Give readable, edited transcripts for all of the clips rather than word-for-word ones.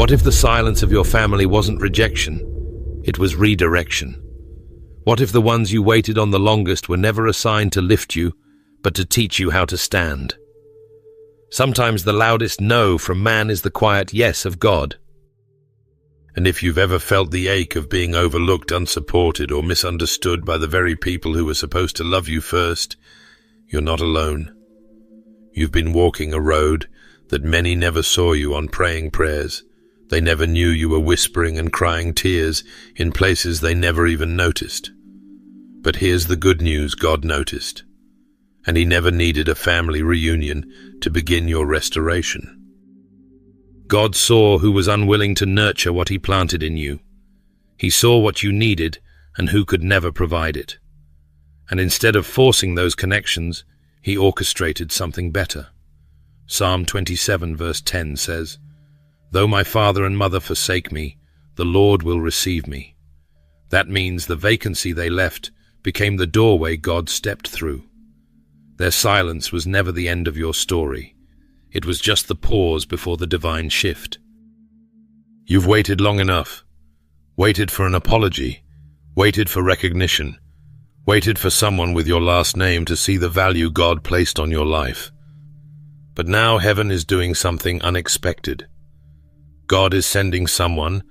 What if the silence of your family wasn't rejection? It was redirection. What if the ones you waited on the longest were never assigned to lift you, but to teach you how to stand? Sometimes the loudest no from man is the quiet yes of God. And if you've ever felt the ache of being overlooked, unsupported, or misunderstood by the very people who were supposed to love you first, you're not alone. You've been walking a road that many never saw you on, praying prayers. They never knew you were whispering and crying tears in places they never even noticed. But here's the good news: God noticed. And he never needed a family reunion to begin your restoration. God saw who was unwilling to nurture what he planted in you. He saw what you needed and who could never provide it. And instead of forcing those connections, he orchestrated something better. Psalm 27 verse 10 says, "Though my father and mother forsake me, the Lord will receive me." That means the vacancy they left became the doorway God stepped through. Their silence was never the end of your story. It was just the pause before the divine shift. You've waited long enough. Waited for an apology. Waited for recognition. Waited for someone with your last name to see the value God placed on your life. But now heaven is doing something unexpected. God is sending someone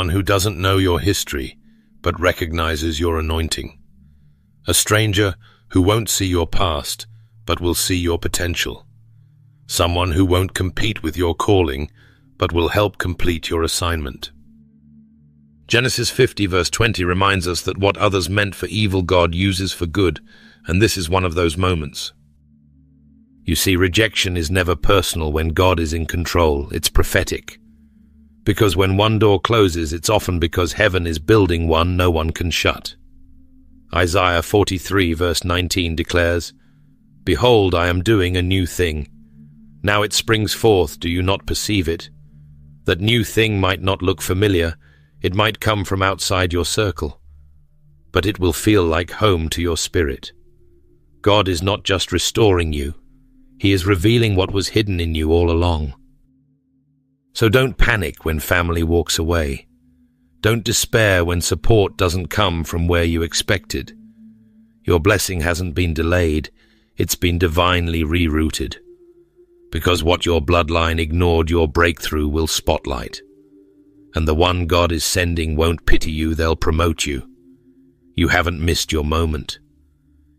who doesn't know your history, but recognizes your anointing. A stranger who won't see your past, but will see your potential. Someone who won't compete with your calling, but will help complete your assignment. Genesis 50 verse 20 reminds us that what others meant for evil, God uses for good, and this is one of those moments. You see, rejection is never personal when God is in control. It's prophetic. Because when one door closes, it's often because heaven is building one no one can shut. Isaiah 43 verse 19 declares, "Behold, I am doing a new thing. Now it springs forth, do you not perceive it?" That new thing might not look familiar. It might come from outside your circle, but it will feel like home to your spirit. God is not just restoring you. He is revealing what was hidden in you all along. So don't panic when family walks away. Don't despair when support doesn't come from where you expected. Your blessing hasn't been delayed. It's been divinely rerouted. Because what your bloodline ignored, your breakthrough will spotlight. And the one God is sending won't pity you, they'll promote you. You haven't missed your moment.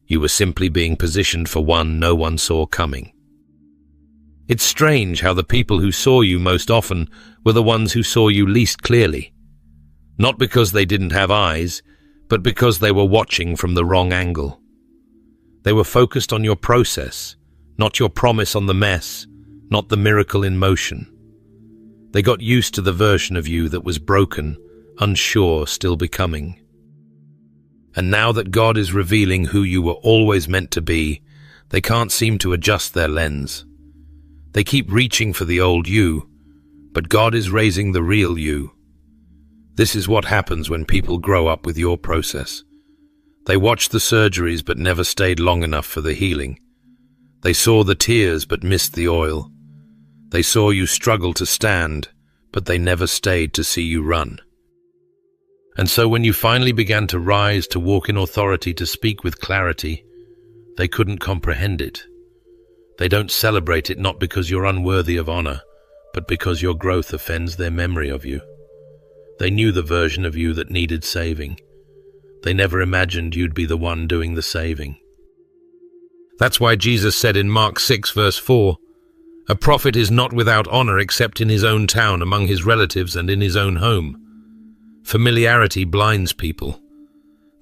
You were simply being positioned for one no one saw coming. It's strange how the people who saw you most often were the ones who saw you least clearly. Not because they didn't have eyes, but because they were watching from the wrong angle. They were focused on your process, not your promise on the mess, not the miracle in motion. They got used to the version of you that was broken, unsure, still becoming. And now that God is revealing who you were always meant to be, they can't seem to adjust their lens. They keep reaching for the old you, but God is raising the real you. This is what happens when people grow up with your process. They watched the surgeries but never stayed long enough for the healing. They saw the tears but missed the oil. They saw you struggle to stand, but they never stayed to see you run. And so when you finally began to rise, to walk in authority, to speak with clarity, they couldn't comprehend it. They don't celebrate it not because you're unworthy of honor, but because your growth offends their memory of you. They knew the version of you that needed saving. They never imagined you'd be the one doing the saving. That's why Jesus said in Mark 6 verse 4, "A prophet is not without honor except in his own town, among his relatives, and in his own home." Familiarity blinds people.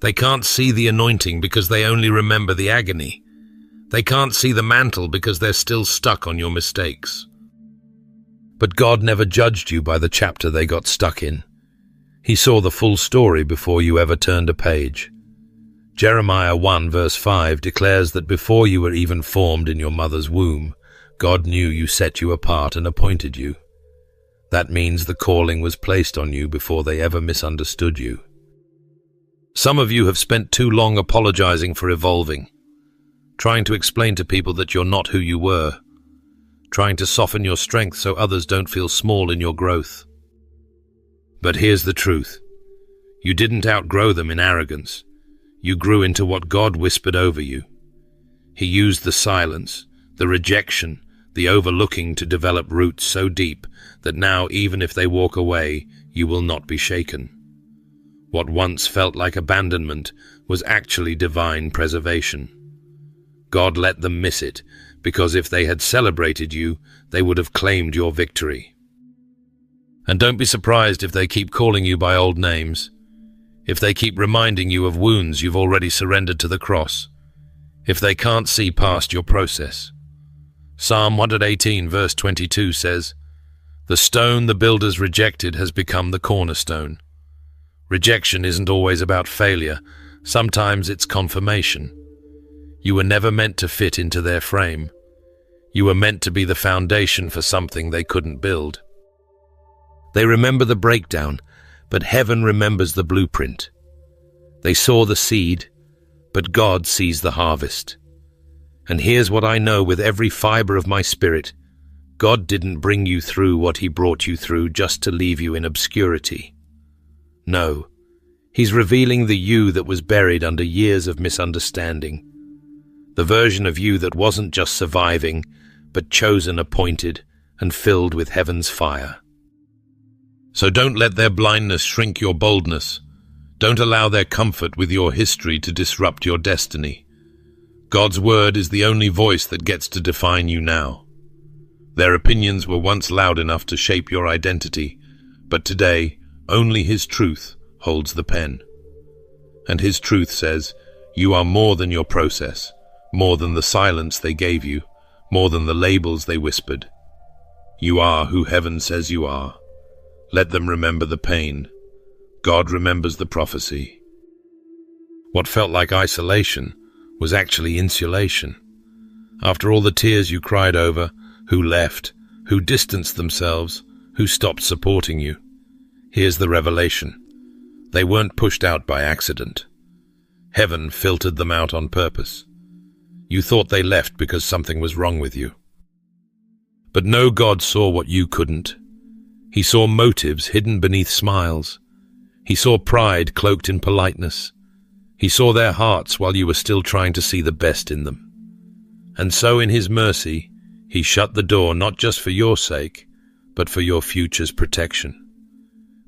They can't see the anointing because they only remember the agony. They can't see the mantle because they're still stuck on your mistakes. But God never judged you by the chapter they got stuck in. He saw the full story before you ever turned a page. Jeremiah 1 verse 5 declares that before you were even formed in your mother's womb, God knew you, set you apart, and appointed you. That means the calling was placed on you before they ever misunderstood you. Some of you have spent too long apologizing for evolving, trying to explain to people that you're not who you were, trying to soften your strength so others don't feel small in your growth. But here's the truth. You didn't outgrow them in arrogance. You grew into what God whispered over you. He used the silence, the rejection, the overlooking to develop roots so deep that now, even if they walk away, you will not be shaken. What once felt like abandonment was actually divine preservation. God let them miss it, because if they had celebrated you, they would have claimed your victory. And don't be surprised if they keep calling you by old names, if they keep reminding you of wounds you've already surrendered to the cross, if they can't see past your process. Psalm 118 verse 22 says, "The stone the builders rejected has become the cornerstone." Rejection isn't always about failure. Sometimes it's confirmation. You were never meant to fit into their frame. You were meant to be the foundation for something they couldn't build. They remember the breakdown, but heaven remembers the blueprint. They saw the seed, but God sees the harvest. And here's what I know with every fiber of my spirit. God didn't bring you through what He brought you through just to leave you in obscurity. No, He's revealing the you that was buried under years of misunderstanding. The version of you that wasn't just surviving, but chosen, appointed, and filled with heaven's fire. So don't let their blindness shrink your boldness. Don't allow their comfort with your history to disrupt your destiny. God's word is the only voice that gets to define you now. Their opinions were once loud enough to shape your identity, but today, only His truth holds the pen. And His truth says, you are more than your process, more than the silence they gave you, more than the labels they whispered. You are who heaven says you are. Let them remember the pain. God remembers the prophecy. What felt like isolation was actually insulation. After all the tears you cried over, who left, who distanced themselves, who stopped supporting you, here's the revelation. They weren't pushed out by accident. Heaven filtered them out on purpose. You thought they left because something was wrong with you. But no, God saw what you couldn't. He saw motives hidden beneath smiles. He saw pride cloaked in politeness. He saw their hearts while you were still trying to see the best in them. And so in His mercy, He shut the door not just for your sake, but for your future's protection.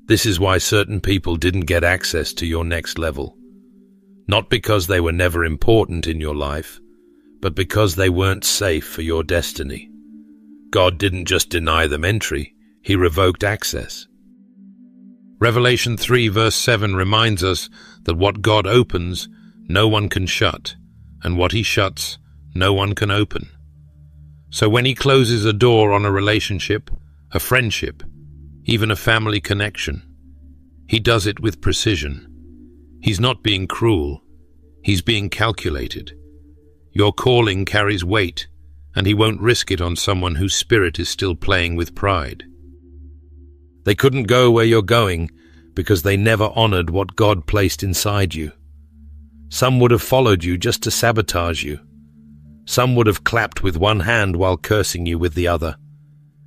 This is why certain people didn't get access to your next level. Not because they were never important in your life, but because they weren't safe for your destiny. God didn't just deny them entry, He revoked access. Revelation 3 verse 7 reminds us that what God opens, no one can shut, and what He shuts, no one can open. So when He closes a door on a relationship, a friendship, even a family connection, He does it with precision. He's not being cruel, He's being calculated. Your calling carries weight, and He won't risk it on someone whose spirit is still playing with pride. They couldn't go where you're going because they never honored what God placed inside you. Some would have followed you just to sabotage you. Some would have clapped with one hand while cursing you with the other.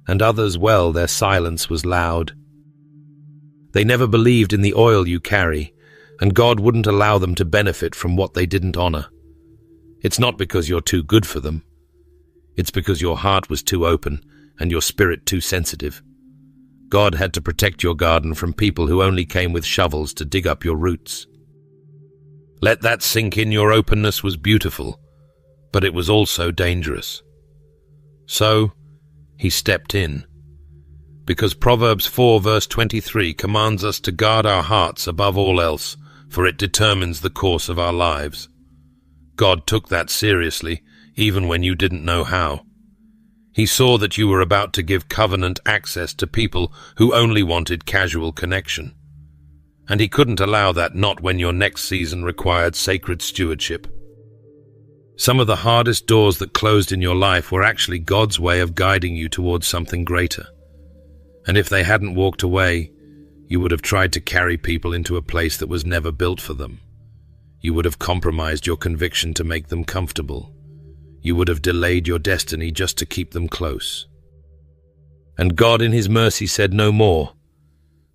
And others, well, their silence was loud. They never believed in the oil you carry, and God wouldn't allow them to benefit from what they didn't honor. It's not because you're too good for them. It's because your heart was too open and your spirit too sensitive. God had to protect your garden from people who only came with shovels to dig up your roots. Let that sink in. Your openness was beautiful, but it was also dangerous. So, He stepped in. Because Proverbs 4 verse 23 commands us to guard our hearts above all else, for it determines the course of our lives. God took that seriously, even when you didn't know how. He saw that you were about to give covenant access to people who only wanted casual connection. And He couldn't allow that, not when your next season required sacred stewardship. Some of the hardest doors that closed in your life were actually God's way of guiding you towards something greater. And if they hadn't walked away, you would have tried to carry people into a place that was never built for them. You would have compromised your conviction to make them comfortable. You would have delayed your destiny just to keep them close. And God in His mercy said no more.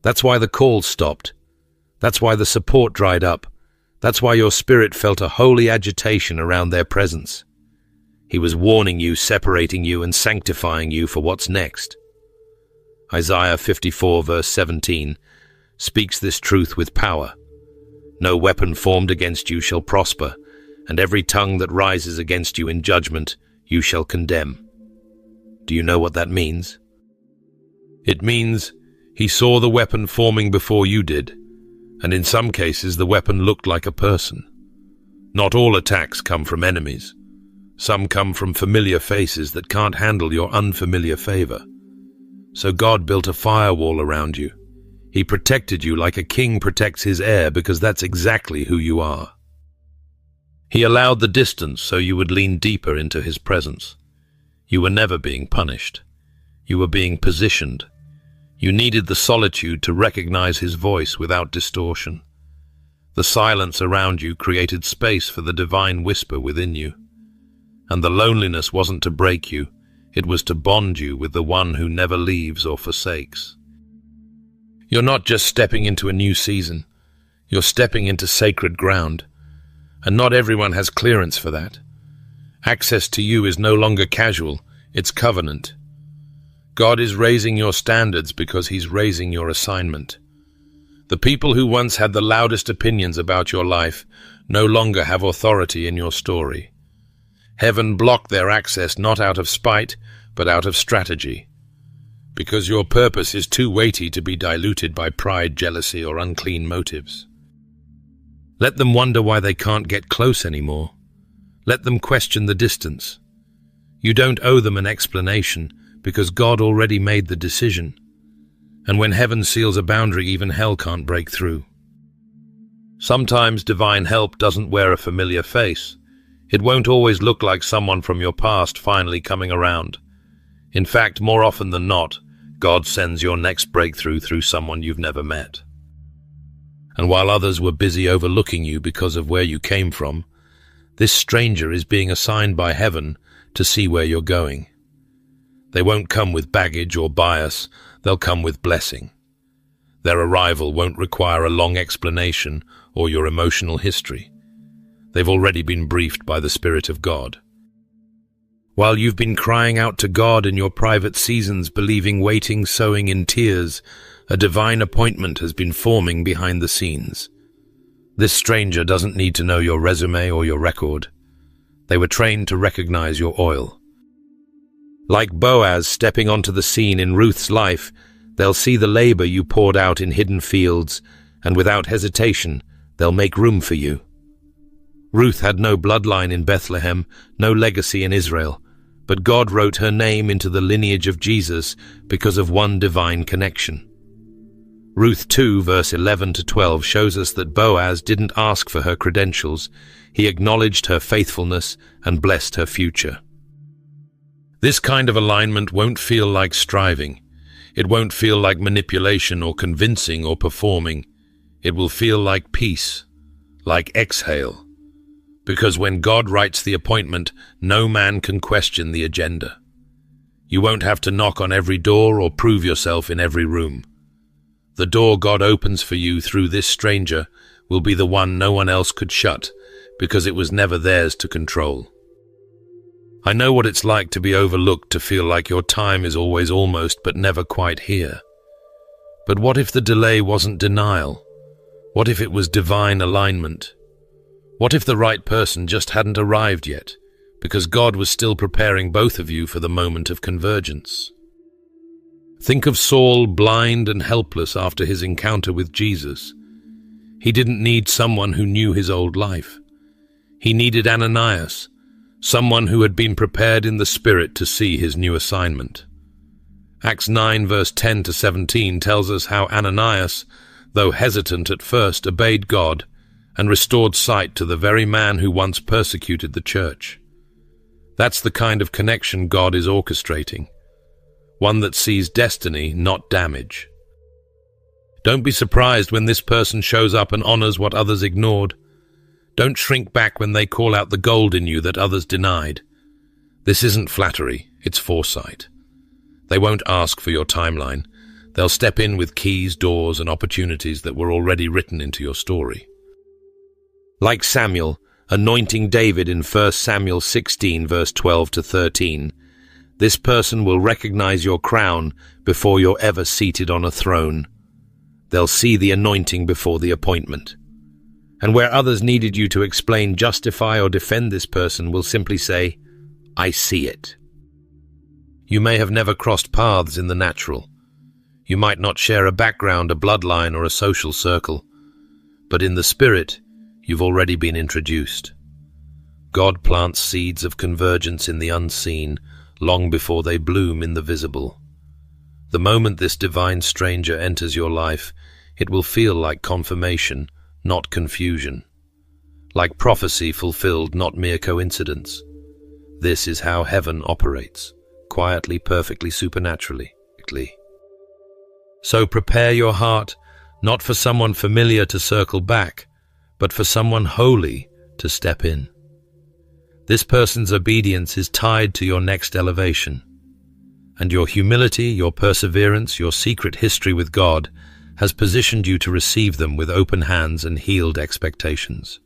That's why the calls stopped. That's why the support dried up. That's why your spirit felt a holy agitation around their presence. He was warning you, separating you, and sanctifying you for what's next. Isaiah 54 verse 17 speaks this truth with power. No weapon formed against you shall prosper, and every tongue that rises against you in judgment you shall condemn. Do you know what that means? It means he saw the weapon forming before you did, and in some cases the weapon looked like a person. Not all attacks come from enemies. Some come from familiar faces that can't handle your unfamiliar favor. So God built a firewall around you. He protected you like a king protects his heir, because that's exactly who you are. He allowed the distance so you would lean deeper into his presence. You were never being punished. You were being positioned. You needed the solitude to recognize his voice without distortion. The silence around you created space for the divine whisper within you. And the loneliness wasn't to break you, it was to bond you with the one who never leaves or forsakes. You're not just stepping into a new season, you're stepping into sacred ground. And not everyone has clearance for that. Access to you is no longer casual, it's covenant. God is raising your standards because he's raising your assignment. The people who once had the loudest opinions about your life no longer have authority in your story. Heaven blocked their access not out of spite, but out of strategy. Because your purpose is too weighty to be diluted by pride, jealousy, or unclean motives. Let them wonder why they can't get close anymore. Let them question the distance. You don't owe them an explanation, because God already made the decision. And when heaven seals a boundary, even hell can't break through. Sometimes divine help doesn't wear a familiar face. It won't always look like someone from your past finally coming around. In fact, more often than not, God sends your next breakthrough through someone you've never met. And while others were busy overlooking you because of where you came from, this stranger is being assigned by heaven to see where you're going. They won't come with baggage or bias, they'll come with blessing. Their arrival won't require a long explanation or your emotional history. They've already been briefed by the Spirit of God. While you've been crying out to God in your private seasons, believing, waiting, sowing in tears, a divine appointment has been forming behind the scenes. This stranger doesn't need to know your resume or your record. They were trained to recognize your oil. Like Boaz stepping onto the scene in Ruth's life, they'll see the labor you poured out in hidden fields, and without hesitation, they'll make room for you. Ruth had no bloodline in Bethlehem, no legacy in Israel, but God wrote her name into the lineage of Jesus because of one divine connection. Ruth 2 verse 11 to 12 shows us that Boaz didn't ask for her credentials. He acknowledged her faithfulness and blessed her future. This kind of alignment won't feel like striving. It won't feel like manipulation or convincing or performing. It will feel like peace, like exhale. Because when God writes the appointment, no man can question the agenda. You won't have to knock on every door or prove yourself in every room. The door God opens for you through this stranger will be the one no one else could shut, because it was never theirs to control. I know what it's like to be overlooked, to feel like your time is always almost but never quite here. But what if the delay wasn't denial? What if it was divine alignment? What if the right person just hadn't arrived yet, because God was still preparing both of you for the moment of convergence? Think of Saul, blind and helpless after his encounter with Jesus. He didn't need someone who knew his old life. He needed Ananias, someone who had been prepared in the Spirit to see his new assignment. Acts 9 verse 10 to 17 tells us how Ananias, though hesitant at first, obeyed God and restored sight to the very man who once persecuted the church. That's the kind of connection God is orchestrating. One that sees destiny, not damage. Don't be surprised when this person shows up and honors what others ignored. Don't shrink back when they call out the gold in you that others denied. This isn't flattery, it's foresight. They won't ask for your timeline. They'll step in with keys, doors, and opportunities that were already written into your story. Like Samuel, anointing David in 1 Samuel 16, verse 12 to 13, this person will recognize your crown before you're ever seated on a throne. They'll see the anointing before the appointment. And where others needed you to explain, justify, or defend this person will simply say, I see it. You may have never crossed paths in the natural. You might not share a background, a bloodline, or a social circle. But in the spirit, you've already been introduced. God plants seeds of convergence in the unseen long before they bloom in the visible. The moment this divine stranger enters your life, it will feel like confirmation, not confusion. Like prophecy fulfilled, not mere coincidence. This is how heaven operates, quietly, perfectly, supernaturally. So prepare your heart, not for someone familiar to circle back, but for someone holy to step in. This person's obedience is tied to your next elevation. And your humility, your perseverance, your secret history with God has positioned you to receive them with open hands and healed expectations.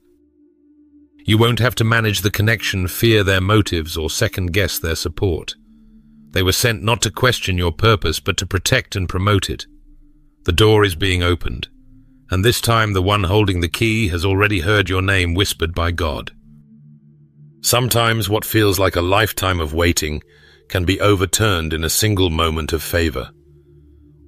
You won't have to manage the connection, fear their motives, or second-guess their support. They were sent not to question your purpose, but to protect and promote it. The door is being opened, and this time the one holding the key has already heard your name whispered by God. Sometimes what feels like a lifetime of waiting can be overturned in a single moment of favor.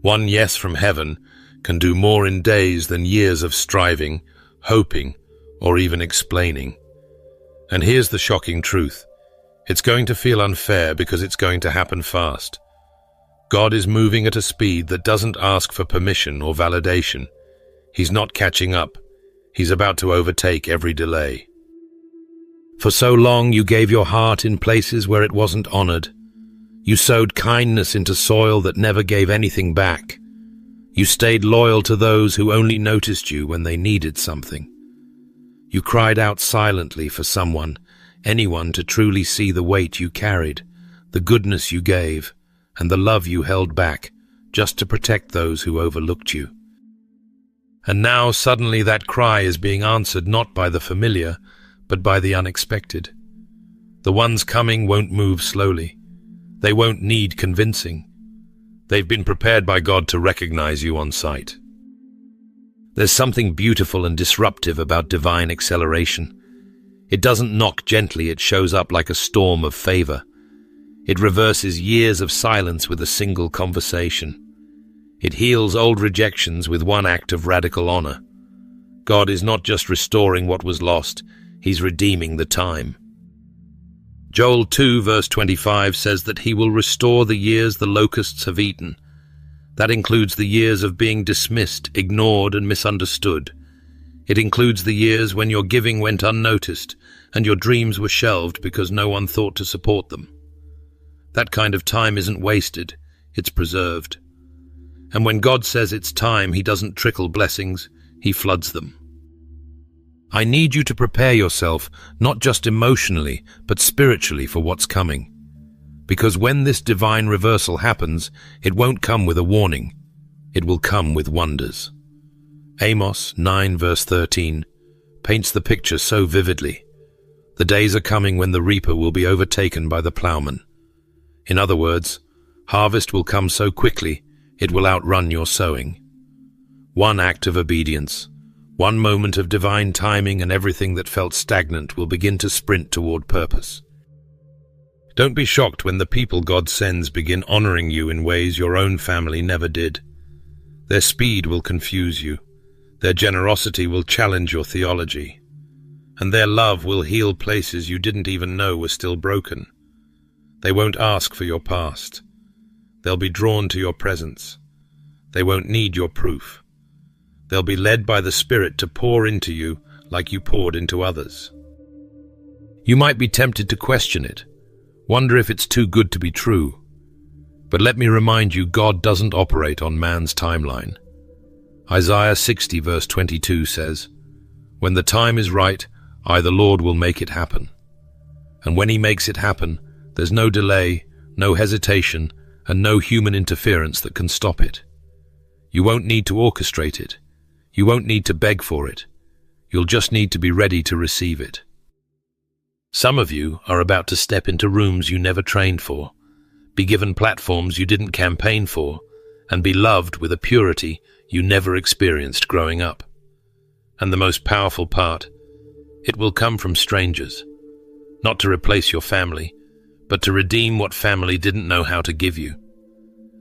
One yes from heaven can do more in days than years of striving, hoping, or even explaining. And here's the shocking truth. It's going to feel unfair because it's going to happen fast. God is moving at a speed that doesn't ask for permission or validation. He's not catching up. He's about to overtake every delay. For so long you gave your heart in places where it wasn't honored. You sowed kindness into soil that never gave anything back. You stayed loyal to those who only noticed you when they needed something. You cried out silently for someone, anyone, to truly see the weight you carried, the goodness you gave, and the love you held back, just to protect those who overlooked you. And now suddenly that cry is being answered not by the familiar, but by the unexpected. The ones coming won't move slowly. They won't need convincing. They've been prepared by God to recognize you on sight. There's something beautiful and disruptive about divine acceleration. It doesn't knock gently, it shows up like a storm of favor. It reverses years of silence with a single conversation. It heals old rejections with one act of radical honor. God is not just restoring what was lost, He's redeeming the time. Joel 2 verse 25 says that He will restore the years the locusts have eaten. That includes the years of being dismissed, ignored, and misunderstood. It includes the years when your giving went unnoticed and your dreams were shelved because no one thought to support them. That kind of time isn't wasted, it's preserved. And when God says it's time, He doesn't trickle blessings, He floods them. I need you to prepare yourself, not just emotionally, but spiritually, for what's coming. Because when this divine reversal happens, it won't come with a warning. It will come with wonders. Amos 9 verse 13 paints the picture so vividly. The days are coming when the reaper will be overtaken by the plowman. In other words, harvest will come so quickly, it will outrun your sowing. One act of obedience, one moment of divine timing, and everything that felt stagnant will begin to sprint toward purpose. Don't be shocked when the people God sends begin honoring you in ways your own family never did. Their speed will confuse you. Their generosity will challenge your theology. And their love will heal places you didn't even know were still broken. They won't ask for your past. They'll be drawn to your presence. They won't need your proof. They'll be led by the Spirit to pour into you like you poured into others. You might be tempted to question it, wonder if it's too good to be true. But let me remind you, God doesn't operate on man's timeline. Isaiah 60 verse 22 says, "When the time is right, I, the Lord, will make it happen." And when He makes it happen, there's no delay, no hesitation, and no human interference that can stop it. You won't need to orchestrate it. You won't need to beg for it. You'll just need to be ready to receive it. Some of you are about to step into rooms you never trained for, be given platforms you didn't campaign for, and be loved with a purity you never experienced growing up. And the most powerful part, it will come from strangers, not to replace your family, but to redeem what family didn't know how to give you.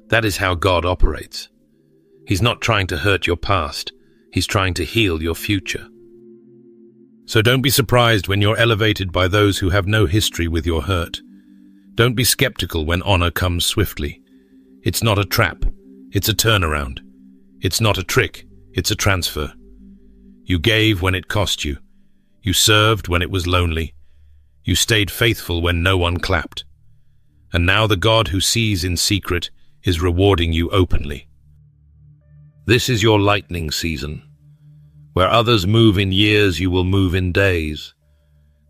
That is how God operates. He's not trying to hurt your past, He's trying to heal your future. So don't be surprised when you're elevated by those who have no history with your hurt. Don't be skeptical when honor comes swiftly. It's not a trap, it's a turnaround. It's not a trick, it's a transfer. You gave when it cost you. You served when it was lonely. You stayed faithful when no one clapped. And now the God who sees in secret is rewarding you openly. This is your lightning season. Where others move in years, you will move in days.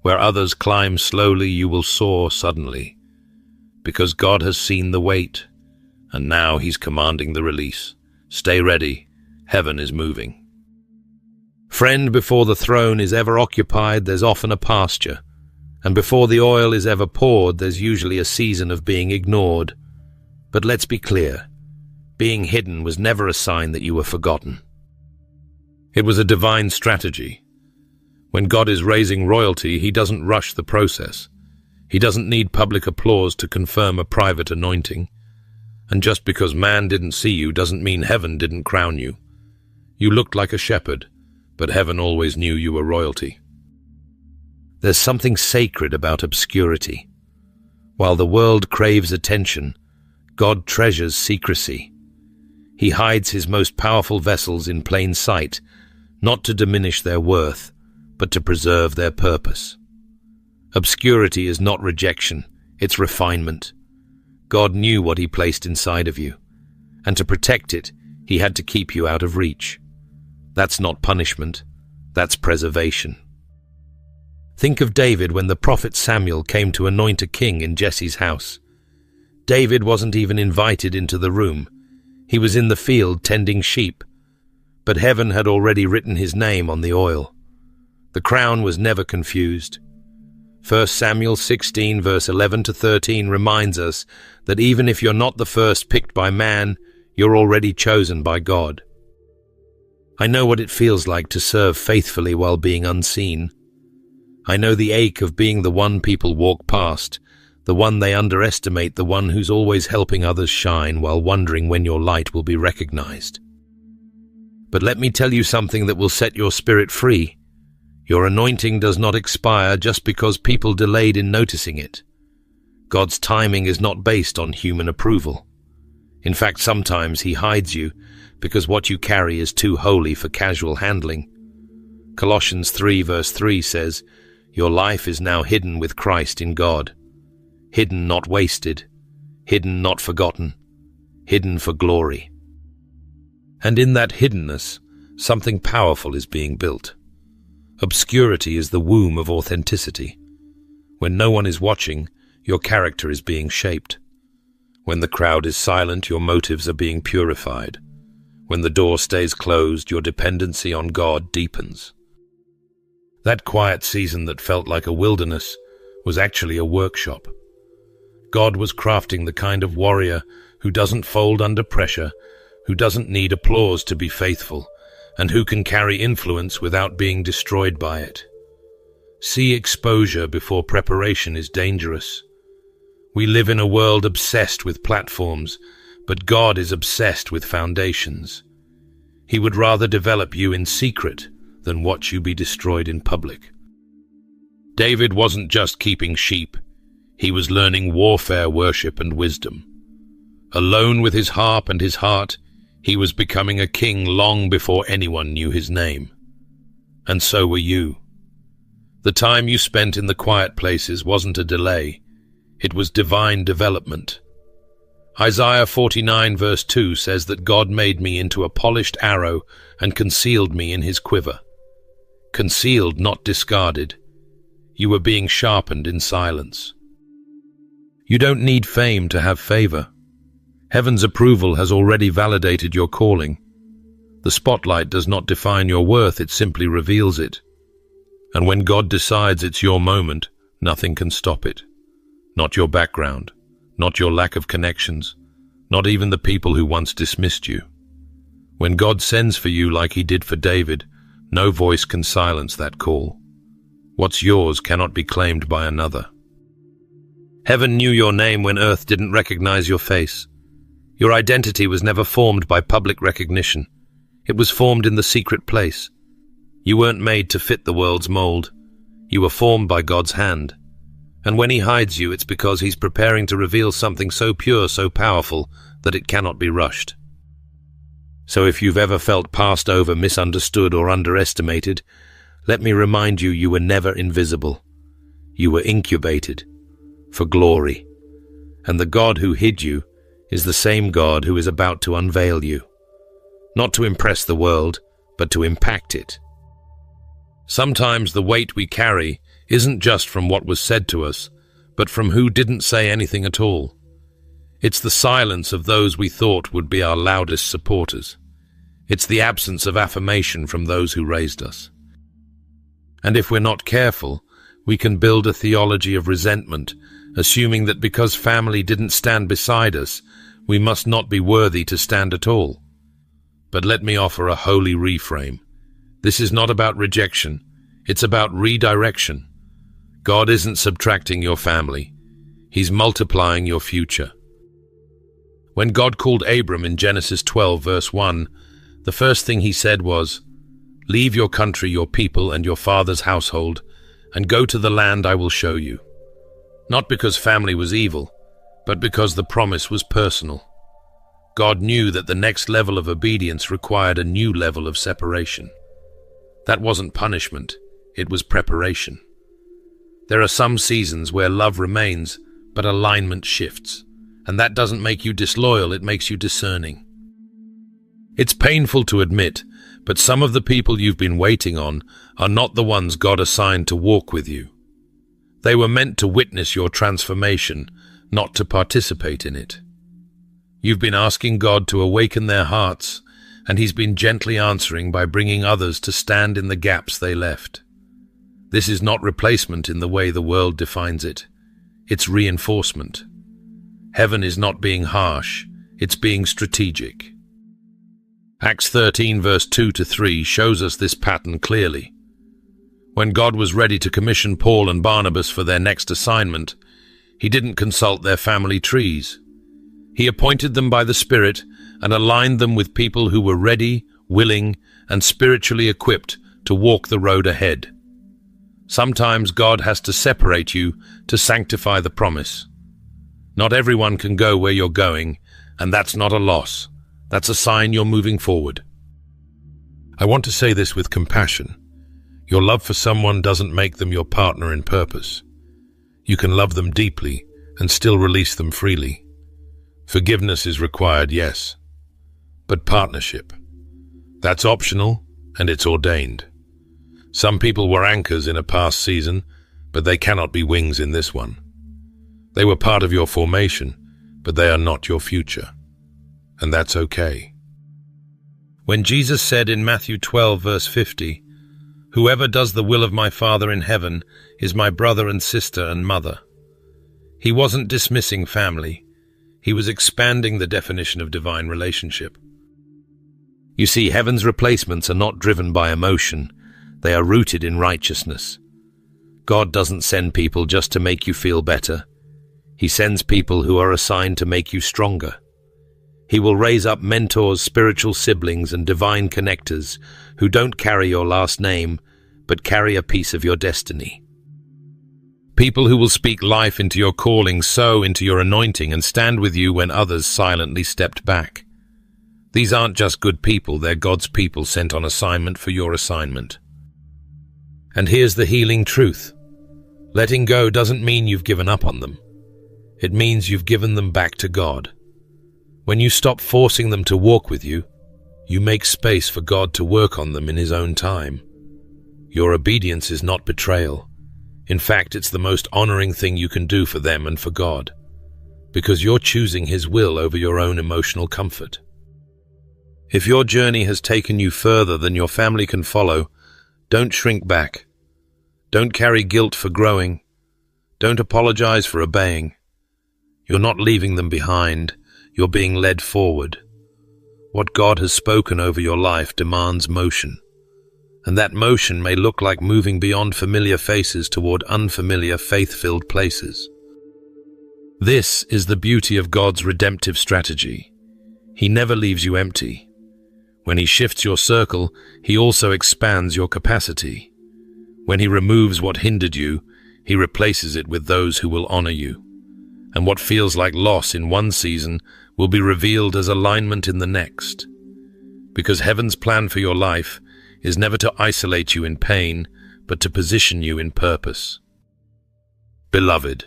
Where others climb slowly, you will soar suddenly. Because God has seen the wait, and now He's commanding the release. Stay ready, heaven is moving. Friend, before the throne is ever occupied, there's often a pasture. And before the oil is ever poured, there's usually a season of being ignored. But let's be clear, being hidden was never a sign that you were forgotten. It was a divine strategy. When God is raising royalty, He doesn't rush the process. He doesn't need public applause to confirm a private anointing. And just because man didn't see you doesn't mean heaven didn't crown you. You looked like a shepherd, but heaven always knew you were royalty. There's something sacred about obscurity. While the world craves attention, God treasures secrecy. He hides His most powerful vessels in plain sight, not to diminish their worth, but to preserve their purpose. Obscurity is not rejection, it's refinement. God knew what He placed inside of you, and to protect it, He had to keep you out of reach. That's not punishment, that's preservation. Think of David when the prophet Samuel came to anoint a king in Jesse's house. David wasn't even invited into the room. He was in the field tending sheep, but heaven had already written his name on the oil. The crown was never confused. 1 Samuel 16 verse 11 to 13 reminds us that even if you're not the first picked by man, you're already chosen by God. I know what it feels like to serve faithfully while being unseen. I know the ache of being the one people walk past, the one they underestimate, the one who's always helping others shine while wondering when your light will be recognized. But let me tell you something that will set your spirit free. Your anointing does not expire just because people delayed in noticing it. God's timing is not based on human approval. In fact, sometimes He hides you because what you carry is too holy for casual handling. Colossians 3 verse 3 says, "Your life is now hidden with Christ in God." Hidden, not wasted. Hidden, not forgotten. Hidden for glory. And in that hiddenness, something powerful is being built. Obscurity is the womb of authenticity. When no one is watching, your character is being shaped. When the crowd is silent, your motives are being purified. When the door stays closed, your dependency on God deepens. That quiet season that felt like a wilderness was actually a workshop. God was crafting the kind of warrior who doesn't fold under pressure, who doesn't need applause to be faithful, and who can carry influence without being destroyed by it. See exposure before preparation is dangerous. We live in a world obsessed with platforms, but God is obsessed with foundations. He would rather develop you in secret than watch you be destroyed in public. David wasn't just keeping sheep. He was learning warfare, worship, and wisdom. Alone with his harp and his heart, he was becoming a king long before anyone knew his name. And so were you. The time you spent in the quiet places wasn't a delay. It was divine development. Isaiah 49 verse 2 says that God made me into a polished arrow and concealed me in His quiver. Concealed, not discarded. You were being sharpened in silence. You don't need fame to have favor. Heaven's approval has already validated your calling. The spotlight does not define your worth, it simply reveals it. And when God decides it's your moment, nothing can stop it. Not your background, not your lack of connections, not even the people who once dismissed you. When God sends for you like he did for David, no voice can silence that call. What's yours cannot be claimed by another. Heaven knew your name when earth didn't recognize your face. Your identity was never formed by public recognition. It was formed in the secret place. You weren't made to fit the world's mold. You were formed by God's hand. And when he hides you, it's because he's preparing to reveal something so pure, so powerful, that it cannot be rushed. So if you've ever felt passed over, misunderstood, or underestimated, let me remind you, you were never invisible. You were incubated for glory. And the God who hid you is the same God who is about to unveil you. Not to impress the world, but to impact it. Sometimes the weight we carry isn't just from what was said to us, but from who didn't say anything at all. It's the silence of those we thought would be our loudest supporters. It's the absence of affirmation from those who raised us. And if we're not careful, we can build a theology of resentment, assuming that because family didn't stand beside us, we must not be worthy to stand at all. But let me offer a holy reframe. This is not about rejection, it's about redirection. God isn't subtracting your family, he's multiplying your future. When God called Abram in Genesis 12, verse 1, the first thing he said was, "Leave your country, your people, and your father's household, and go to the land I will show you." Not because family was evil, but because the promise was personal. God knew that the next level of obedience required a new level of separation. That wasn't punishment, it was preparation. There are some seasons where love remains, but alignment shifts, and that doesn't make you disloyal, it makes you discerning. It's painful to admit, but some of the people you've been waiting on are not the ones God assigned to walk with you. They were meant to witness your transformation, not to participate in it. You've been asking God to awaken their hearts, and he's been gently answering by bringing others to stand in the gaps they left. This is not replacement in the way the world defines it. It's reinforcement. Heaven is not being harsh, it's being strategic. Acts 13 verse 2-3 shows us this pattern clearly. When God was ready to commission Paul and Barnabas for their next assignment, he didn't consult their family trees. He appointed them by the Spirit and aligned them with people who were ready, willing, and spiritually equipped to walk the road ahead. Sometimes God has to separate you to sanctify the promise. Not everyone can go where you're going, and that's not a loss. That's a sign you're moving forward. I want to say this with compassion. Your love for someone doesn't make them your partner in purpose. You can love them deeply and still release them freely. Forgiveness is required, yes, but partnership, that's optional and it's ordained. Some people were anchors in a past season, but they cannot be wings in this one. They were part of your formation, but they are not your future. And that's okay. When Jesus said in Matthew 12, verse 50, "Whoever does the will of my Father in heaven is my brother and sister and mother," he wasn't dismissing family. He was expanding the definition of divine relationship. You see, heaven's replacements are not driven by emotion. They are rooted in righteousness. God doesn't send people just to make you feel better. He sends people who are assigned to make you stronger. He will raise up mentors, spiritual siblings, and divine connectors who don't carry your last name, but carry a piece of your destiny. People who will speak life into your calling, sow into your anointing, and stand with you when others silently stepped back. These aren't just good people, they're God's people sent on assignment for your assignment. And here's the healing truth. Letting go doesn't mean you've given up on them. It means you've given them back to God. When you stop forcing them to walk with you, you make space for God to work on them in His own time. Your obedience is not betrayal. In fact, it's the most honoring thing you can do for them and for God, because you're choosing His will over your own emotional comfort. If your journey has taken you further than your family can follow, don't shrink back. Don't carry guilt for growing. Don't apologize for obeying. You're not leaving them behind. You're being led forward. What God has spoken over your life demands motion. And that motion may look like moving beyond familiar faces toward unfamiliar, faith-filled places. This is the beauty of God's redemptive strategy. He never leaves you empty. When He shifts your circle, He also expands your capacity. When He removes what hindered you, He replaces it with those who will honor you. And what feels like loss in one season will be revealed as alignment in the next. Because heaven's plan for your life is never to isolate you in pain, but to position you in purpose. Beloved,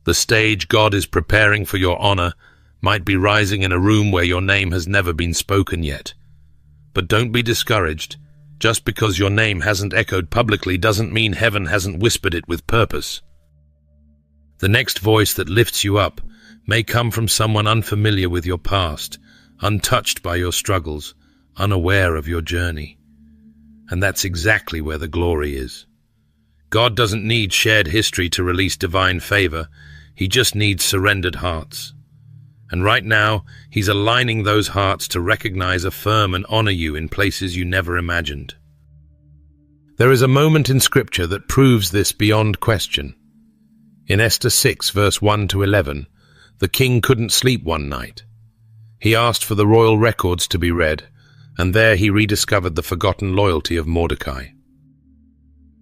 the stage God is preparing for your honor might be rising in a room where your name has never been spoken yet. But don't be discouraged. Just because your name hasn't echoed publicly doesn't mean heaven hasn't whispered it with purpose. The next voice that lifts you up may come from someone unfamiliar with your past, untouched by your struggles, unaware of your journey. And that's exactly where the glory is. God doesn't need shared history to release divine favor. He just needs surrendered hearts. And right now, He's aligning those hearts to recognize, affirm, and honor you in places you never imagined. There is a moment in Scripture that proves this beyond question. In Esther 6, verse 1 to 11, the king couldn't sleep one night. He asked for the royal records to be read, and there he rediscovered the forgotten loyalty of Mordecai.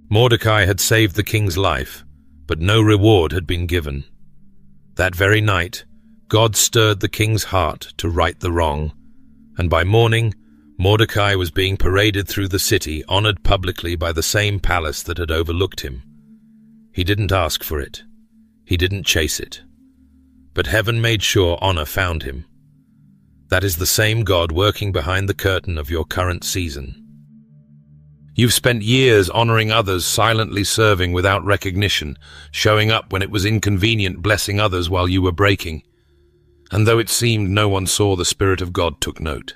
Mordecai had saved the king's life, but no reward had been given. That very night, God stirred the king's heart to right the wrong, and by morning, Mordecai was being paraded through the city, honored publicly by the same palace that had overlooked him. He didn't ask for it. He didn't chase it. But heaven made sure honor found him. That is the same God working behind the curtain of your current season. You've spent years honoring others, silently serving without recognition, showing up when it was inconvenient, blessing others while you were breaking. And though it seemed no one saw, the Spirit of God took note.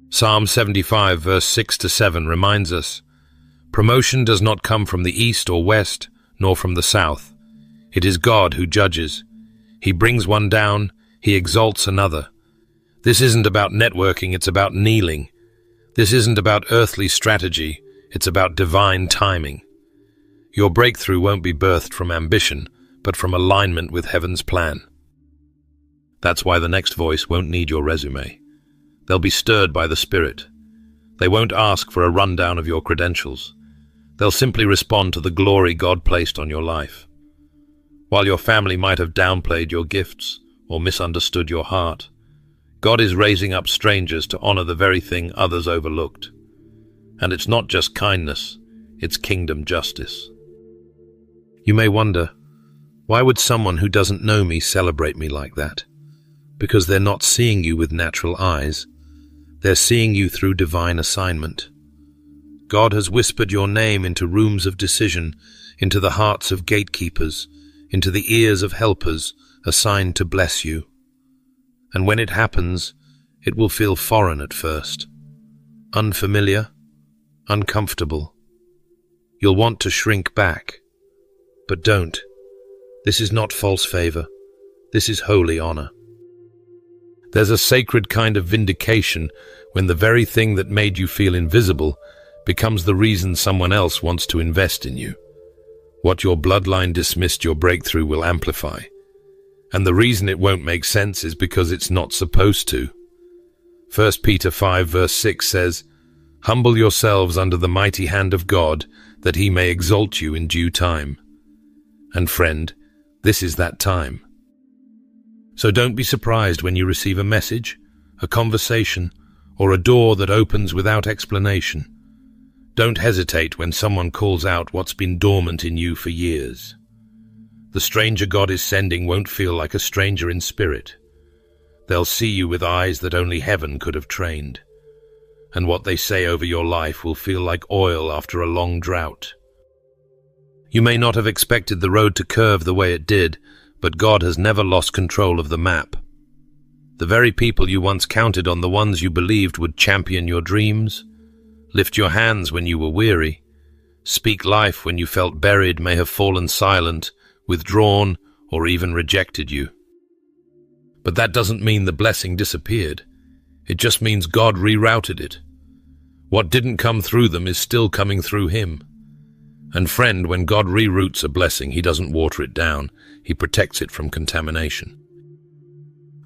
Psalm 75, verse 6 to 7 reminds us, "Promotion does not come from the east or west, nor from the south. It is God who judges. He brings one down, He exalts another. This isn't about networking, it's about kneeling. This isn't about earthly strategy, it's about divine timing. Your breakthrough won't be birthed from ambition, but from alignment with heaven's plan." That's why the next voice won't need your resume. They'll be stirred by the Spirit. They won't ask for a rundown of your credentials. They'll simply respond to the glory God placed on your life. While your family might have downplayed your gifts or misunderstood your heart, God is raising up strangers to honor the very thing others overlooked. And it's not just kindness, it's kingdom justice. You may wonder, why would someone who doesn't know me celebrate me like that? Because they're not seeing you with natural eyes. They're seeing you through divine assignment. God has whispered your name into rooms of decision, into the hearts of gatekeepers, into the ears of helpers assigned to bless you. And when it happens, it will feel foreign at first, unfamiliar, uncomfortable. You'll want to shrink back, but don't. This is not false favor. This is holy honor. There's a sacred kind of vindication when the very thing that made you feel invisible becomes the reason someone else wants to invest in you. What your bloodline dismissed, your breakthrough will amplify. And the reason it won't make sense is because it's not supposed to. 1 Peter 5 verse 6 says, "Humble yourselves under the mighty hand of God, that He may exalt you in due time." And friend, this is that time. So don't be surprised when you receive a message, a conversation, or a door that opens without explanation. Don't hesitate when someone calls out what's been dormant in you for years. The stranger God is sending won't feel like a stranger in spirit. They'll see you with eyes that only heaven could have trained. And what they say over your life will feel like oil after a long drought. You may not have expected the road to curve the way it did, but God has never lost control of the map. The very people you once counted on, the ones you believed would champion your dreams, lift your hands when you were weary, speak life when you felt buried, may have fallen silent, withdrawn, or even rejected you. But that doesn't mean the blessing disappeared. It just means God rerouted it. What didn't come through them is still coming through him. And friend, when God reroutes a blessing, he doesn't water it down. He protects it from contamination.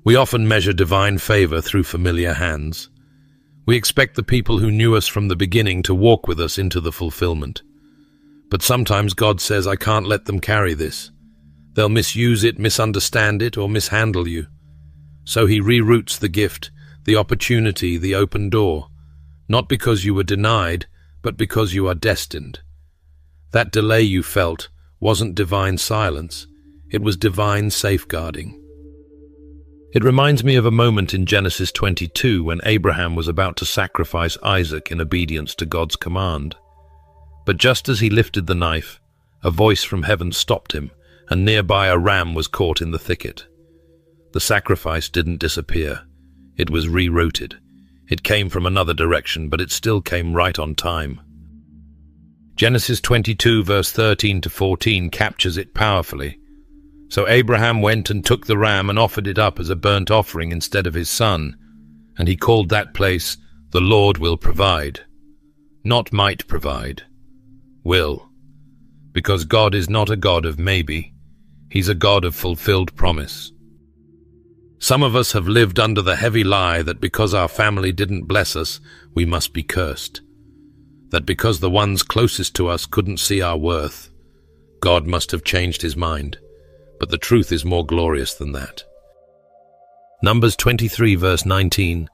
We often measure divine favor through familiar hands. We expect the people who knew us from the beginning to walk with us into the fulfillment. But sometimes God says, I can't let them carry this. They'll misuse it, misunderstand it, or mishandle you. So he reroutes the gift, the opportunity, the open door, not because you were denied, but because you are destined. That delay you felt wasn't divine silence, it was divine safeguarding. It reminds me of a moment in Genesis 22 when Abraham was about to sacrifice Isaac in obedience to God's command. But just as he lifted the knife, a voice from heaven stopped him, and nearby a ram was caught in the thicket. The sacrifice didn't disappear. It was rerouted. It came from another direction, but it still came right on time. Genesis 22 verse 13 to 14 captures it powerfully. So Abraham went and took the ram and offered it up as a burnt offering instead of his son, and he called that place, "The Lord will provide." Not might provide, will. Because God is not a God of maybe, he's a God of fulfilled promise. Some of us have lived under the heavy lie that because our family didn't bless us, we must be cursed. That because the ones closest to us couldn't see our worth, God must have changed his mind. But the truth is more glorious than that. Numbers 23 verse 19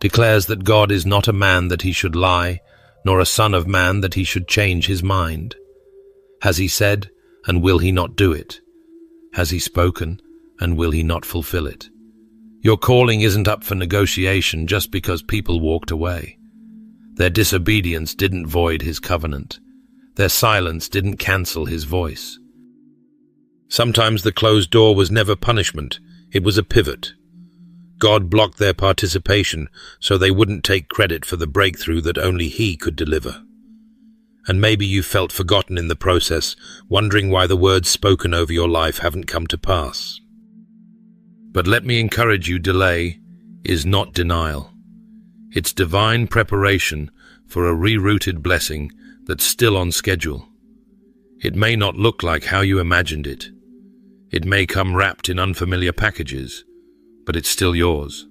declares that God is not a man that he should lie, nor a son of man that he should change his mind. Has he said, and will he not do it? Has he spoken, and will he not fulfill it? Your calling isn't up for negotiation just because people walked away. Their disobedience didn't void his covenant. Their silence didn't cancel his voice. Sometimes the closed door was never punishment, it was a pivot. God blocked their participation so they wouldn't take credit for the breakthrough that only he could deliver. And maybe you felt forgotten in the process, wondering why the words spoken over your life haven't come to pass. But let me encourage you, delay is not denial. It's divine preparation for a rerouted blessing that's still on schedule. It may not look like how you imagined it. It may come wrapped in unfamiliar packages, but it's still yours.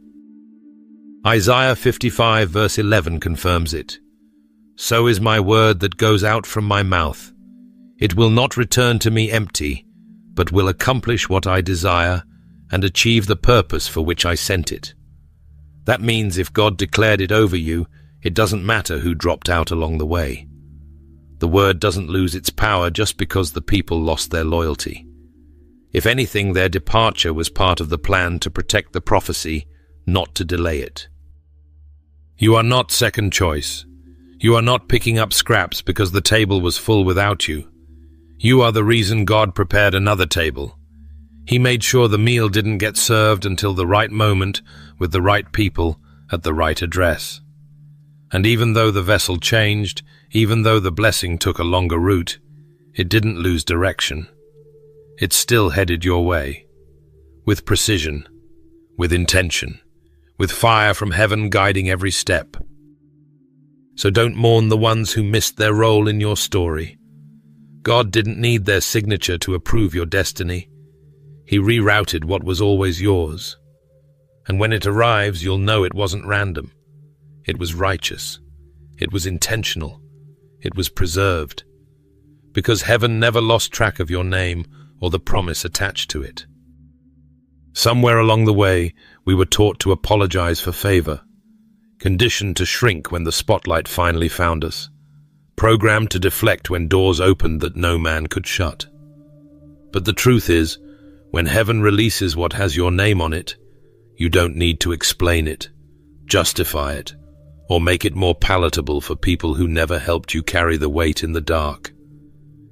Isaiah 55 verse 11 confirms it. So is my word that goes out from my mouth. It will not return to me empty, but will accomplish what I desire and achieve the purpose for which I sent it. That means if God declared it over you, it doesn't matter who dropped out along the way. The word doesn't lose its power just because the people lost their loyalty. If anything, their departure was part of the plan to protect the prophecy, not to delay it. You are not second choice. You are not picking up scraps because the table was full without you. You are the reason God prepared another table. He made sure the meal didn't get served until the right moment with the right people at the right address. And even though the vessel changed, even though the blessing took a longer route, it didn't lose direction. It still headed your way, with precision, with intention, with fire from heaven guiding every step. So don't mourn the ones who missed their role in your story. God didn't need their signature to approve your destiny. He rerouted what was always yours. And when it arrives, you'll know it wasn't random. It was righteous. It was intentional. It was preserved. Because heaven never lost track of your name or the promise attached to it. Somewhere along the way, we were taught to apologize for favor, conditioned to shrink when the spotlight finally found us, programmed to deflect when doors opened that no man could shut. But the truth is, when heaven releases what has your name on it, you don't need to explain it, justify it, or make it more palatable for people who never helped you carry the weight in the dark.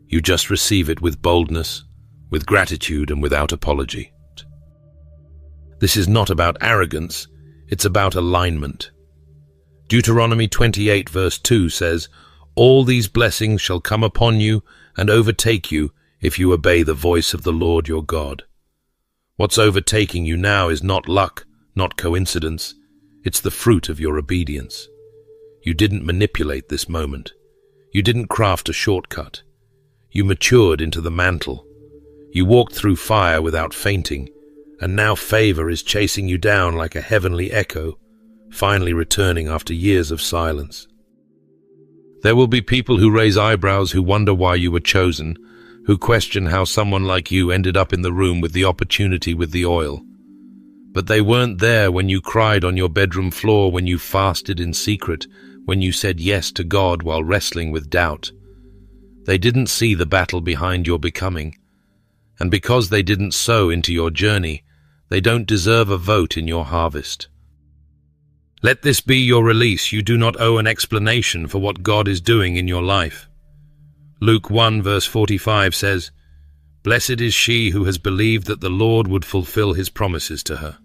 You just receive it with boldness, with gratitude, and without apology. This is not about arrogance, it's about alignment. Deuteronomy 28 verse 2 says, "All these blessings shall come upon you and overtake you if you obey the voice of the Lord your God." What's overtaking you now is not luck, not coincidence. It's the fruit of your obedience. You didn't manipulate this moment. You didn't craft a shortcut. You matured into the mantle. You walked through fire without fainting, and now favor is chasing you down like a heavenly echo, finally returning after years of silence. There will be people who raise eyebrows, who wonder why you were chosen, who question how someone like you ended up in the room with the opportunity with the oil. But they weren't there when you cried on your bedroom floor, when you fasted in secret, when you said yes to God while wrestling with doubt. They didn't see the battle behind your becoming. And because they didn't sow into your journey, they don't deserve a vote in your harvest. Let this be your release. You do not owe an explanation for what God is doing in your life. Luke 1 verse 45 says, "Blessed is she who has believed that the Lord would fulfill his promises to her."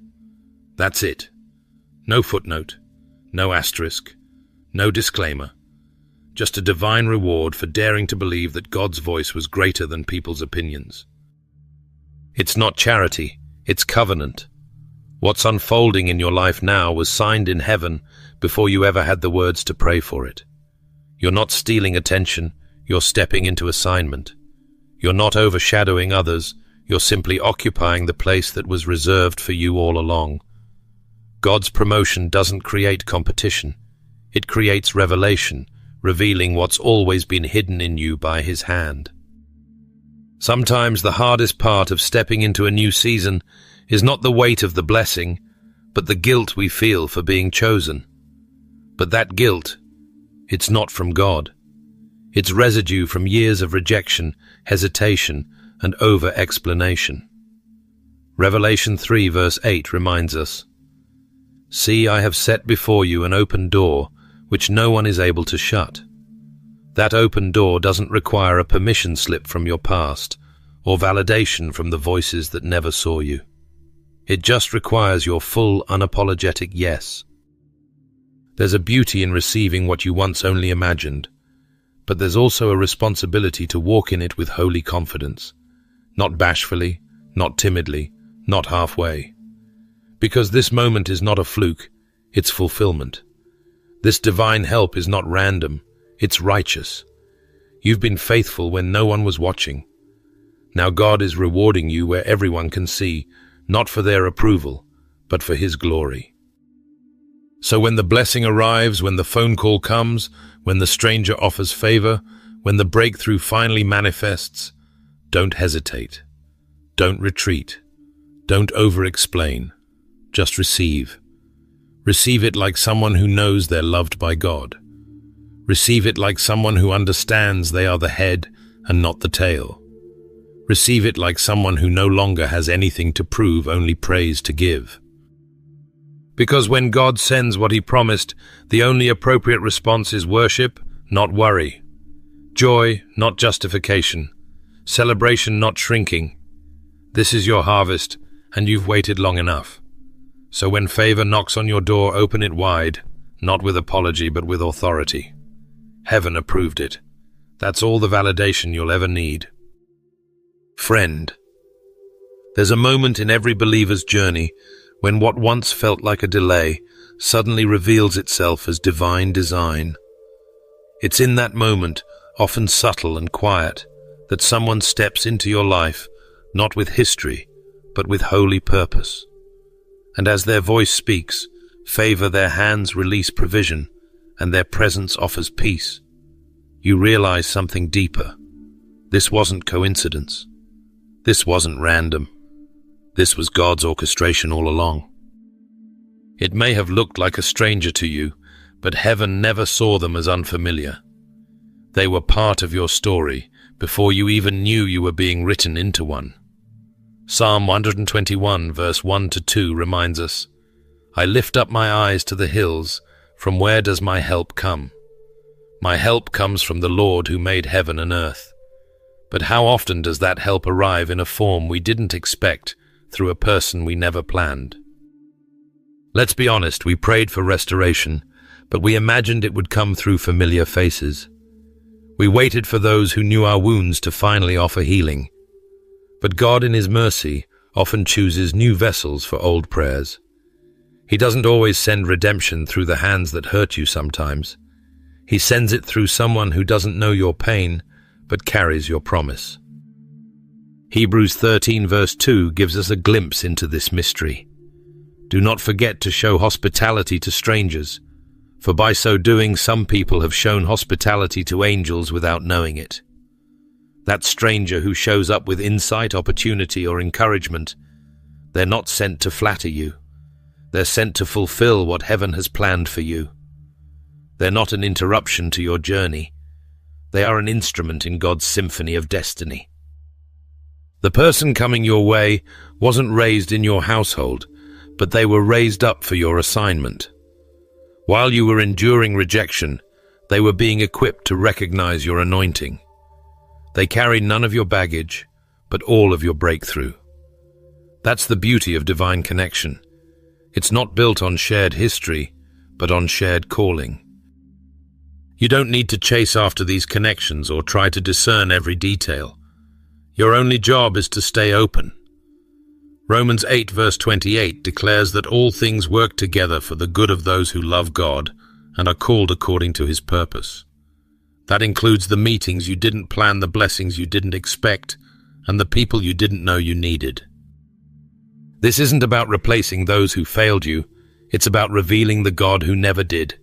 That's it. No footnote, no asterisk, no disclaimer. Just a divine reward for daring to believe that God's voice was greater than people's opinions. It's not charity, it's covenant. What's unfolding in your life now was signed in heaven before you ever had the words to pray for it. You're not stealing attention, you're stepping into assignment. You're not overshadowing others, you're simply occupying the place that was reserved for you all along. God's promotion doesn't create competition. It creates revelation, revealing what's always been hidden in you by his hand. Sometimes the hardest part of stepping into a new season is not the weight of the blessing, but the guilt we feel for being chosen. But that guilt, it's not from God. It's residue from years of rejection, hesitation, and over-explanation. Revelation 3 verse 8 reminds us, "See, I have set before you an open door, which no one is able to shut." That open door doesn't require a permission slip from your past, or validation from the voices that never saw you. It just requires your full, unapologetic yes. There's a beauty in receiving what you once only imagined, but there's also a responsibility to walk in it with holy confidence, not bashfully, not timidly, not halfway. Because this moment is not a fluke, it's fulfillment. This divine help is not random, it's righteous. You've been faithful when no one was watching. Now God is rewarding you where everyone can see, not for their approval, but for his glory. So when the blessing arrives, when the phone call comes, when the stranger offers favor, when the breakthrough finally manifests, don't hesitate. Don't retreat. Don't over-explain. Just receive. Receive it like someone who knows they're loved by God. Receive it like someone who understands they are the head and not the tail. Receive it like someone who no longer has anything to prove, only praise to give. Because when God sends what he promised, the only appropriate response is worship, not worry. Joy, not justification. Celebration, not shrinking. This is your harvest, and you've waited long enough. So when favor knocks on your door, open it wide, not with apology, but with authority. Heaven approved it. That's all the validation you'll ever need. Friend, there's a moment in every believer's journey when what once felt like a delay suddenly reveals itself as divine design. It's in that moment, often subtle and quiet, that someone steps into your life, not with history, but with holy purpose. And as their voice speaks, favor, their hands release provision, and their presence offers peace. You realize something deeper. This wasn't coincidence. This wasn't random. This was God's orchestration all along. It may have looked like a stranger to you, but heaven never saw them as unfamiliar. They were part of your story before you even knew you were being written into one. Psalm 121 verse 1-2 reminds us, "I lift up my eyes to the hills, from where does my help come? My help comes from the Lord who made heaven and earth." But how often does that help arrive in a form we didn't expect, through a person we never planned? Let's be honest, we prayed for restoration, but we imagined it would come through familiar faces. We waited for those who knew our wounds to finally offer healing. But God, in His mercy, often chooses new vessels for old prayers. He doesn't always send redemption through the hands that hurt you sometimes. He sends it through someone who doesn't know your pain, but carries your promise. Hebrews 13 verse 2 gives us a glimpse into this mystery. Do not forget to show hospitality to strangers, for by so doing some people have shown hospitality to angels without knowing it. That stranger who shows up with insight, opportunity, or encouragement, they're not sent to flatter you. They're sent to fulfill what heaven has planned for you. They're not an interruption to your journey. They are an instrument in God's symphony of destiny. The person coming your way wasn't raised in your household, but they were raised up for your assignment. While you were enduring rejection, they were being equipped to recognize your anointing. They carry none of your baggage, but all of your breakthrough. That's the beauty of divine connection. It's not built on shared history, but on shared calling. You don't need to chase after these connections or try to discern every detail. Your only job is to stay open. Romans 8 verse 28 declares that all things work together for the good of those who love God and are called according to His purpose. That includes the meetings you didn't plan, the blessings you didn't expect, and the people you didn't know you needed. This isn't about replacing those who failed you. It's about revealing the God who never did.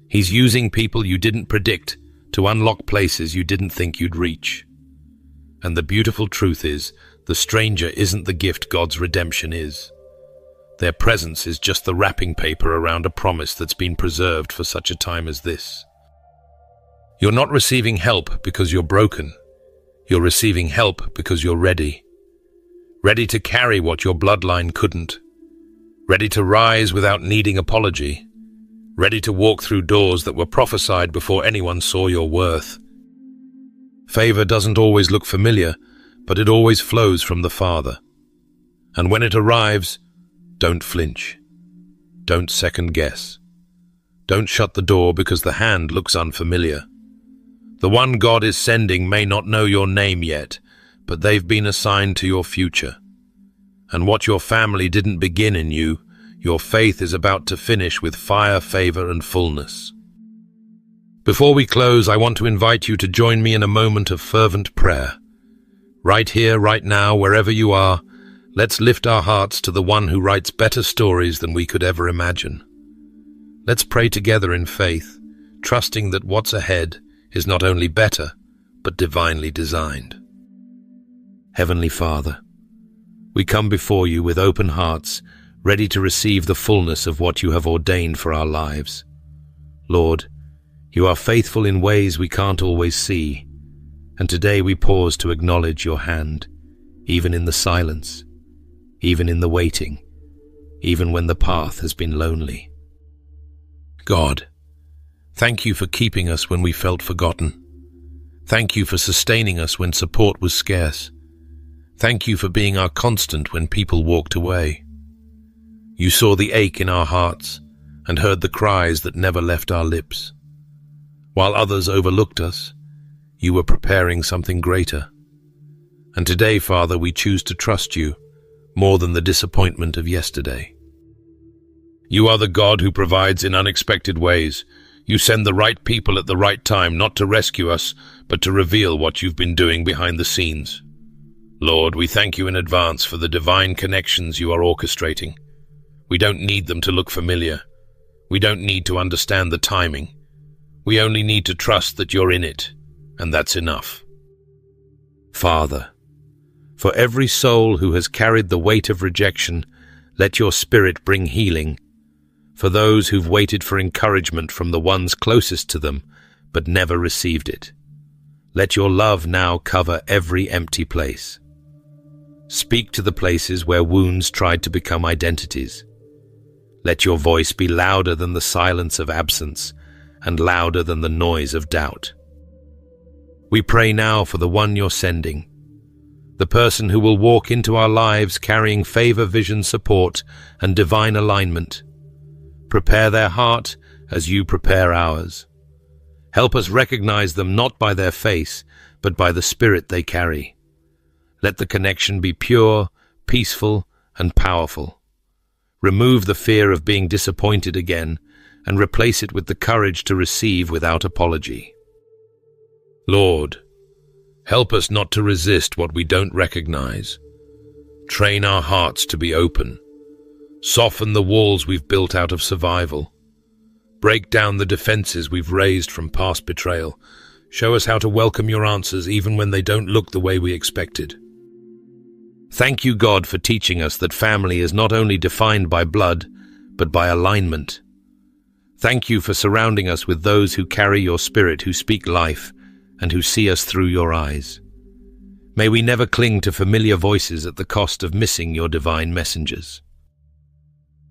He's using people you didn't predict to unlock places you didn't think you'd reach. And the beautiful truth is, the stranger isn't the gift God's redemption is. Their presence is just the wrapping paper around a promise that's been preserved for such a time as this. You're not receiving help because you're broken. You're receiving help because you're ready. Ready to carry what your bloodline couldn't. Ready to rise without needing apology. Ready to walk through doors that were prophesied before anyone saw your worth. Favor doesn't always look familiar, but it always flows from the Father. And when it arrives, don't flinch. Don't second guess. Don't shut the door because the hand looks unfamiliar. The one God is sending may not know your name yet, but they've been assigned to your future. And what your family didn't begin in you, your faith is about to finish with fire, favor, and fullness. Before we close, I want to invite you to join me in a moment of fervent prayer. Right here, right now, wherever you are, let's lift our hearts to the one who writes better stories than we could ever imagine. Let's pray together in faith, trusting that what's ahead is not only better, but divinely designed. Heavenly Father, we come before you with open hearts, ready to receive the fullness of what you have ordained for our lives. Lord, you are faithful in ways we can't always see, and today we pause to acknowledge your hand, even in the silence, even in the waiting, even when the path has been lonely. God, thank you for keeping us when we felt forgotten. Thank you for sustaining us when support was scarce. Thank you for being our constant when people walked away. You saw the ache in our hearts and heard the cries that never left our lips. While others overlooked us, you were preparing something greater. And today, Father, we choose to trust you more than the disappointment of yesterday. You are the God who provides in unexpected ways. You send the right people at the right time, not to rescue us, but to reveal what you've been doing behind the scenes. Lord, we thank you in advance for the divine connections you are orchestrating. We don't need them to look familiar. We don't need to understand the timing. We only need to trust that you're in it, and that's enough. Father, for every soul who has carried the weight of rejection, let your Spirit bring healing. For those who've waited for encouragement from the ones closest to them, but never received it, let your love now cover every empty place. Speak to the places where wounds tried to become identities. Let your voice be louder than the silence of absence, and louder than the noise of doubt. We pray now for the one you're sending, the person who will walk into our lives carrying favor, vision, support, and divine alignment. Prepare their heart as you prepare ours. Help us recognize them not by their face, but by the spirit they carry. Let the connection be pure, peaceful, and powerful. Remove the fear of being disappointed again and replace it with the courage to receive without apology. Lord, help us not to resist what we don't recognize. Train our hearts to be open. Soften the walls we've built out of survival. Break down the defenses we've raised from past betrayal. Show us how to welcome your answers even when they don't look the way we expected. Thank you, God, for teaching us that family is not only defined by blood, but by alignment. Thank you for surrounding us with those who carry your spirit, who speak life, and who see us through your eyes. May we never cling to familiar voices at the cost of missing your divine messengers.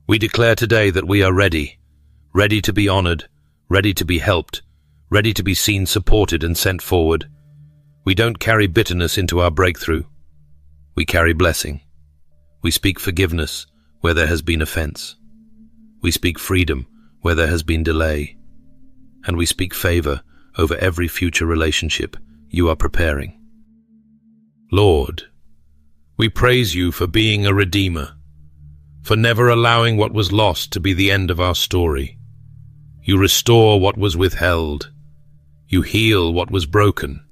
We declare today that we are ready to be honored, ready to be helped, ready to be seen, supported, and sent forward. We don't carry bitterness into our breakthrough. We carry blessing. We speak forgiveness where there has been offense. We speak freedom where there has been delay. And we speak favor over every future relationship you are preparing. Lord, we praise you for being a redeemer, for never allowing what was lost to be the end of our story. You restore what was withheld. You heal what was broken.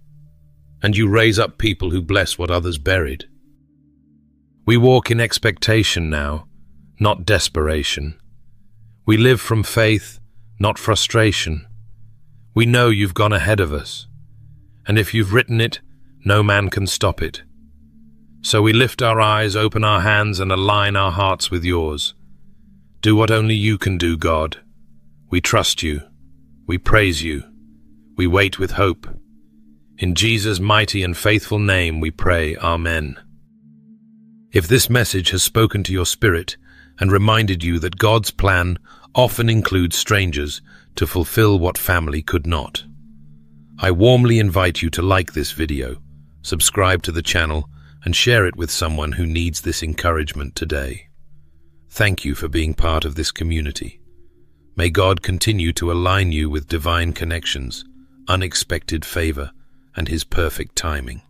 And you raise up people who bless what others buried. We walk in expectation now, not desperation. We live from faith, not frustration. We know you've gone ahead of us, and if you've written it, no man can stop it. So we lift our eyes, open our hands, and align our hearts with yours. Do what only you can do, God. We trust you. We praise you. We wait with hope. In Jesus' mighty and faithful name we pray, Amen. If this message has spoken to your spirit and reminded you that God's plan often includes strangers to fulfill what family could not, I warmly invite you to like this video, subscribe to the channel, and share it with someone who needs this encouragement today. Thank you for being part of this community. May God continue to align you with divine connections, unexpected favor, and His perfect timing.